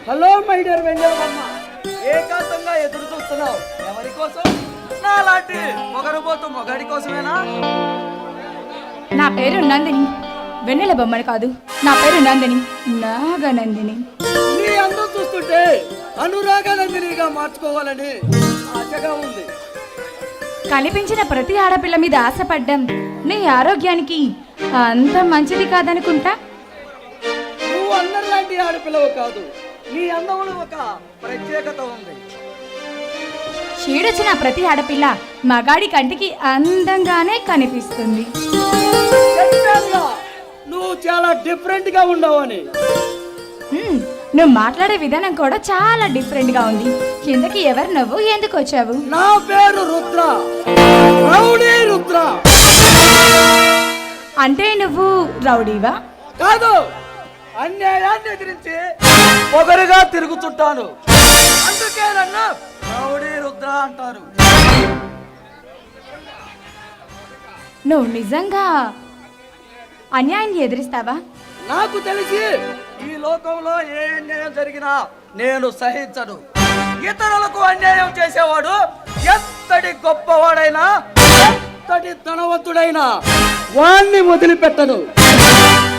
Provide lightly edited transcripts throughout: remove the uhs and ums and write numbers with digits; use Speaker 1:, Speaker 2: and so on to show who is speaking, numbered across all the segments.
Speaker 1: Hello my dear వెంజలమ్మ, ఏకాంతంగా ఎదురు చూస్తున్నావు ఎవరి కోసం? నా లాంటి మొగరుబోతు మొగాడి కోసమేనా?
Speaker 2: నా పేరు నందిని, వెన్నెల బొమ్మని కాదు. నా పేరు నందిని, నాగనందిని.
Speaker 1: నీ అందం చూస్తుంటే అనురాగనందినిగా మార్చుకోవాలని ఆశగా ఉంది.
Speaker 2: కనిపించిన ప్రతి ఆడపిల్ల మీద ఆశపడ్డం నీ ఆరోగ్యానికి అంత మంచిది కాదనుకుంటా.
Speaker 1: నువ్వు అందరిలాంటి ఆడపిల్లవు కాదు, నీ అందంలో ఒక ప్రత్యేకత ఉంది.
Speaker 2: చీడొచ్చిన ప్రతి ఆడపిల్ల మగాడి కంటికి అందంగానే కనిపిస్తుంది.
Speaker 1: నువ్వు చాలా డిఫరెంట్ గా ఉండవని.
Speaker 2: నువ్వు మాట్లాడే విధానం కూడా చాలా డిఫరెంట్ గా ఉంది. కిందకి ఎవరు నువ్వు, ఎందుకు వచ్చావు?
Speaker 1: నా పేరు రుద్ర, రౌడీ రుద్ర.
Speaker 2: అంటే నువ్వు రౌడీవా?
Speaker 1: కాదు, అన్యాయాన్ని ఎదిరించి పొగరుగా తిరుగుతుంటాను, అందుకే నన్ను రౌడీ రుద్ర అంటారు.
Speaker 2: నువ్వు నిజంగా అన్యాయాన్ని ఎదిరిస్తావా?
Speaker 1: నాకు తెలిసి ఈ లోకంలో ఏ అన్యాయం జరిగినా నేను సహించను. ఇతరులకు అన్యాయం చేసేవాడు ఎంతటి గొప్పవాడైనా, ఎంతటి ధనవంతుడైనా వాణ్ణి వదిలిపెట్టను.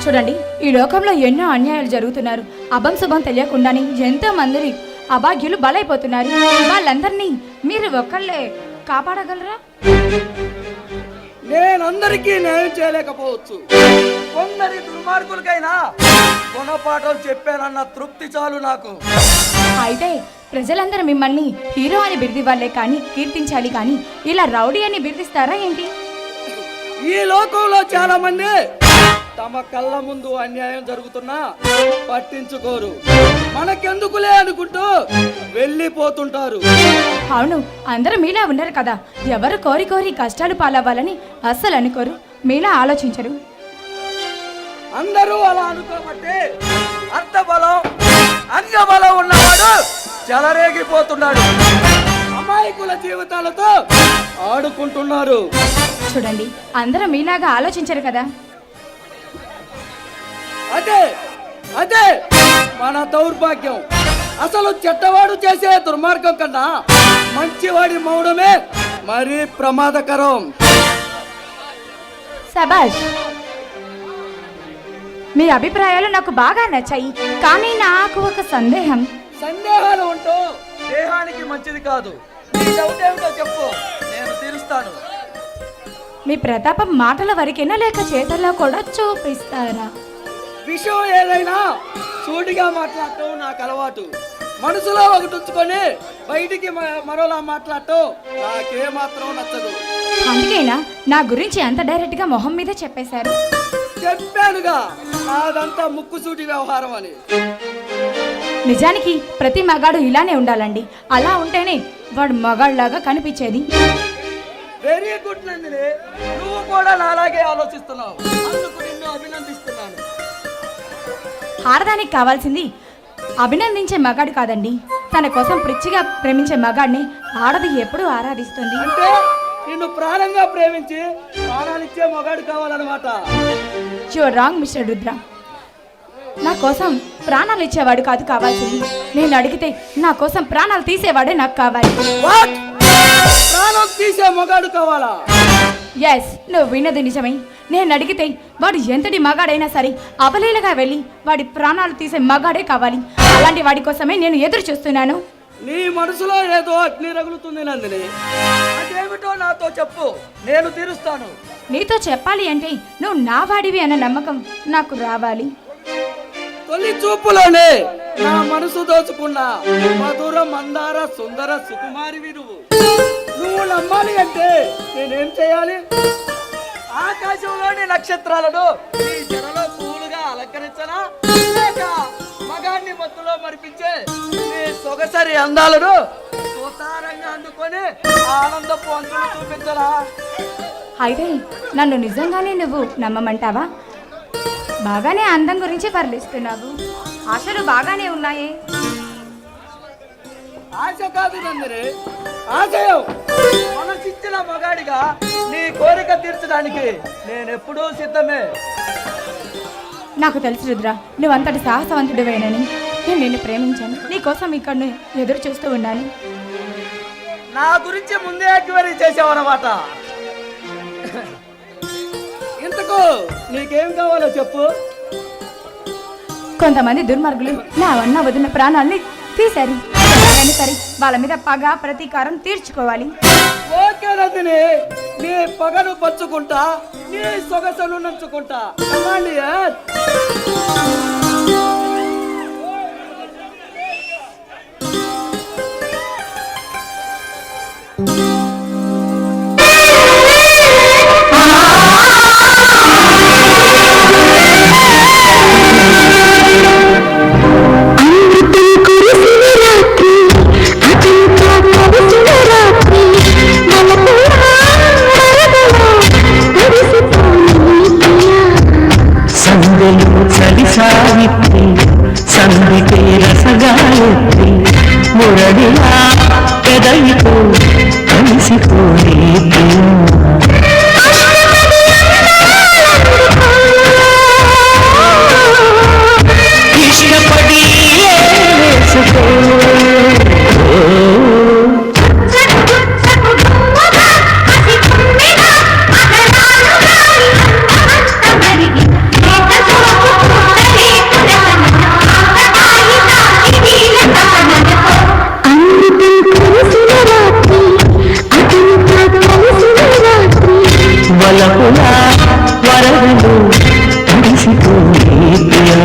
Speaker 2: చూడండి, ఈ లోకంలో ఎన్నో అన్యాయాలు జరుగుతున్నారు. అభం శుభం తెలియకుండానే ఎంతో మంది అభాగ్యులు బలైపోతున్నారు. వాళ్ళందరినీ మీరు ఒక్కళ్ళే కాపాడగలరా?
Speaker 1: నేనందరికీ న్యాయం చేయలేకపోవచ్చు. కొందరి దుర్మార్గులకైనా గుణపాఠం చెప్పానన్న తృప్తి చాలు నాకు.
Speaker 2: అయితే ప్రజలందరూ మిమ్మల్ని హీరో అని బిరుదివ్వాలే కానీ కీర్తించాలి కానీ ఇలా రౌడీ అని బిరుదిస్తారా ఏంటి?
Speaker 1: ఈ లోకంలో చాలా మంది తమ కళ్ళ ముందు అన్యాయం జరుగుతున్నా పట్టించుకోరు, మనకెందుకులే అనుకుంటూ వెళ్ళిపోతుంటారు.
Speaker 2: అవును, అందరూ మీలా ఉండరు కదా. ఎవరు కోరి కోరి కష్టాలు పాలవ్వాలని అస్సలు అనుకోరు, మీలా ఆలోచించరు.
Speaker 1: అందరూ అలా అనుకోబట్టే అంత బలం అంగబలం ఉన్నవాడు చెలరేగిపోతున్నాడు, అమాయకుల జీవితాలతో ఆడుకుంటున్నారు.
Speaker 2: చూడండి, అందరూ మీలాగా ఆలోచించరు కదా.
Speaker 1: అదే అదే మన దౌర్భాగ్యం. అసలు చెడ్డవాడు చేసే దుర్మార్గం కన్నా మంచివాడి మౌనమే మరీ ప్రమాదకరం.
Speaker 2: శభాష్, మీ అభిప్రాయాలు నాకు బాగా నచ్చాయి. కానీ నాకు ఒక సందేహం.
Speaker 1: సందేహాలు ఉంటూ దేహానికి మంచిది కాదు. నీ డౌట్ ఏమిటో చెప్పు, నేను తీరుస్తాను.
Speaker 2: మీ ప్రతాపం మాటల వరకేనా లేక చేతల్లో కూడా చూపిస్తారా?
Speaker 1: విషయం ఏదైనా సూటిగా మాట్లాడటం నాకు అలవాటు. మనసులో ఒకటి ఉంచుకొని బయటికి మరోలా మాట్లాడటం నాకేమాత్రం నచ్చదు.
Speaker 2: అందుకేనా నా గురించి అంత డైరెక్ట్ గా మొహం మీద చెప్పేశారు?
Speaker 1: చెప్పానుగా, నాదంతా ముక్కుసూటి వ్యవహారం అని.
Speaker 2: నిజానికి ప్రతి మగాడు ఇలానే ఉండాలండి. అలా ఉంటేనే వాడు మగాళ్ళలాగా కనిపించేది.
Speaker 1: వెరీ గుడ్ నందిని, నువ్వు కూడా నాలాగే ఆలోచిస్తున్నావు, అందుకు నిన్ను అభినందిస్తున్నాను.
Speaker 2: ఆడదానికి కావాల్సింది అభినందించే మగాడు కాదండి, తన కోసం పిచ్చిగా ప్రేమించే మగాడిని ఆడది ఎప్పుడూ ఆరాధిస్తుంది.
Speaker 1: అంటే నిన్ను ప్రాణంగా ప్రేమించి ప్రాణాలిచ్చే మగాడు కావాలన్నమాట.
Speaker 2: Your wrong mister Rudra. నా కోసం ప్రాణాలు ఇచ్చేవాడు కాదు కావాల్సింది. నేను అడిగితే నా కోసం ప్రాణాలు తీసేవాడే నాకు కావాలి.
Speaker 1: వాట్? ప్రాణం తీసే మగాడు కావాలా?
Speaker 2: ఎస్, నువ్వు విన్నది నిజమే. నేను అడిగితే వాడు ఎంతటి మగాడైనా సరే అవలీలగా వెళ్ళి వాడి ప్రాణాలు తీసే మగాడే కావాలి. అలాంటి వాడి కోసమే నేను ఎదురు చూస్తున్నాను.
Speaker 1: నీ మనసులో ఏదో అగ్ని రగులుతుంది నందిని. అదేమిటో నాతో చెప్పు, నేను తీరుస్తాను.
Speaker 2: నీతో చెప్పాలి అంటే నువ్వు నా వాడివి అన్న నమ్మకం నాకు రావాలి.
Speaker 1: తొలి చూపులోనే నా మనసు దోచుకున్న మధుర మందార సుందర సుకుమారివి నువ్వు నమ్మాలి అంటే నేనేం చేయాలి? ఆకాశంలోని నక్షత్రాలను నీ జడలో పూలుగా అలంకరించనా, లేక మగాన్ని మత్తులో మరిపించే నీ సొగసరి అందాలను సుతారంగా అందుకొని ఆనందపు అంచులు చూపించరా?
Speaker 2: అయితే నన్ను నిజంగానే నువ్వు నమ్మమంటావా? బాగానే అందం గురించి వర్ణిస్తున్నావు, ఆశలు బాగానే ఉన్నాయే.
Speaker 1: ఆశ కాదు నందిని, ఆశయం. మనసిచ్చిన మగాడిగా నీ కోరిక తీర్చడానికి నేనెప్పుడూ సిద్ధమే.
Speaker 2: నాకు తెలుసు రుద్ర, నువ్వు అంతటి సాహసవంతుడివేనని. నేను నిన్ను ప్రేమించాను, నీకోసం ఇక్కడ ఎదురు చూస్తూ ఉన్నాను.
Speaker 1: నా గురించి ముందే ఎంక్వైరీ చేసావన్నమాట. ఇంతకు నీకేం కావాలో చెప్పు.
Speaker 2: కొంతమంది దుర్మార్గులు నా అన్న వదిన ప్రాణాల్ని తీశారు. ఎలాగైనా సరే వాళ్ళ మీద పగ ప్రతీకారం తీర్చుకోవాలి.
Speaker 1: ఓకే నందిని, నీ పగను పంచుకుంటా, నీ సొగసును నంచుకుంటా. కమాండి.
Speaker 3: సందికే రసగాయత్రి మురడిలా పెదయితో కలిసిపోయి ఇష్టపడి వేసుకో. వలపులా వరదలు కలిసిపోయి ప్రియా.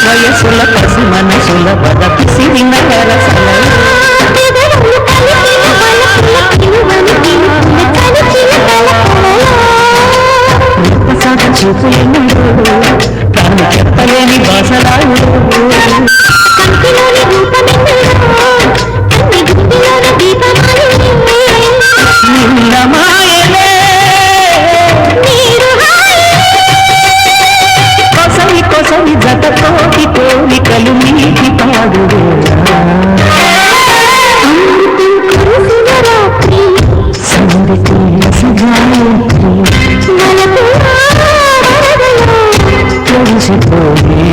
Speaker 3: వయసుల కసి మనసుల పద పిసిరిన రసల సాగ చూపులు తాను చెప్పలేని భాషలాడు కొసవి జత కోటి కోరికలు నీటి పాడు సందికి సగాయత్రి కలిసిపోయి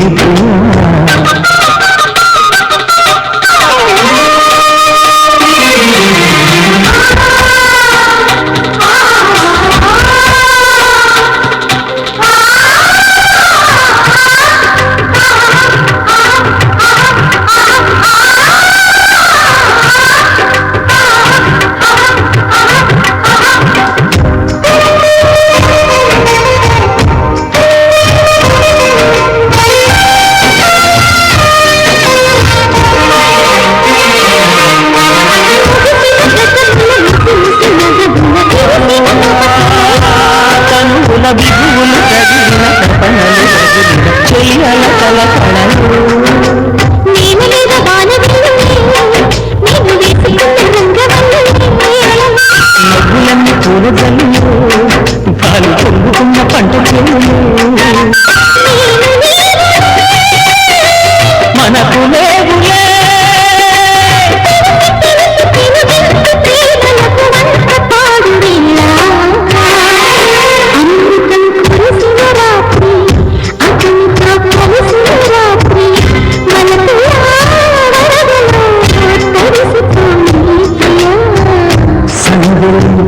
Speaker 3: రగిలిన తపనలు రగిలిన చెయ్యాల కలకళలు
Speaker 4: నేను మీద
Speaker 3: నవ్వులన్నీ పూల జల్లు పాలు పొంగుకున్న పంట చెల్లు మనకు లేవులే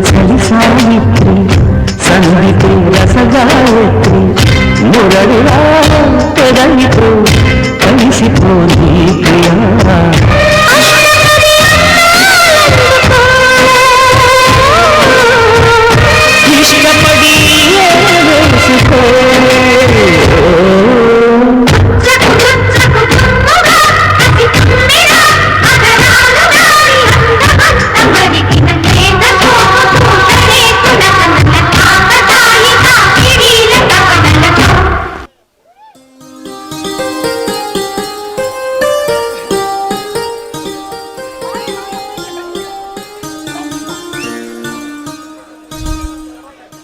Speaker 3: చలి సావిత్రి సంధితో రసగాయత్రి మురళిరా పెదవితో కలిసిపోని ప్రియా ఇష్టపడి వేసుకో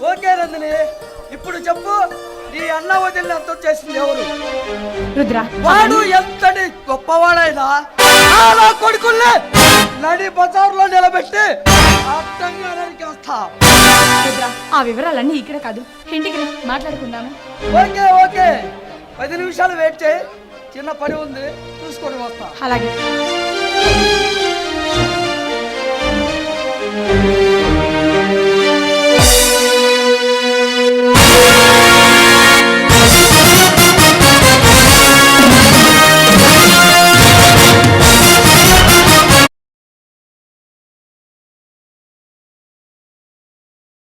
Speaker 1: ఓకే నందిని, ఇప్పుడు చెప్పు, నీ అన్న వదిలిని అంతం చేసింది ఎవరు?
Speaker 2: రుద్ర
Speaker 1: వాడు ఎంతటి గొప్పవాడైనా నా కొడుకుల్ని నడి బజార్లో నిలబెట్టి అర్థంగా నరికేస్తా.
Speaker 2: రుద్ర ఆ వివరాలన్నీ ఇక్కడ కాదు, ఇంటికి రా, మాట్లాడుకుందాము.
Speaker 1: ఓకే ఓకే, 10 నిమిషాలు వెయిట్ చేయి, చిన్న పని ఉంది, చూసుకొని వస్తా.
Speaker 2: అలాగే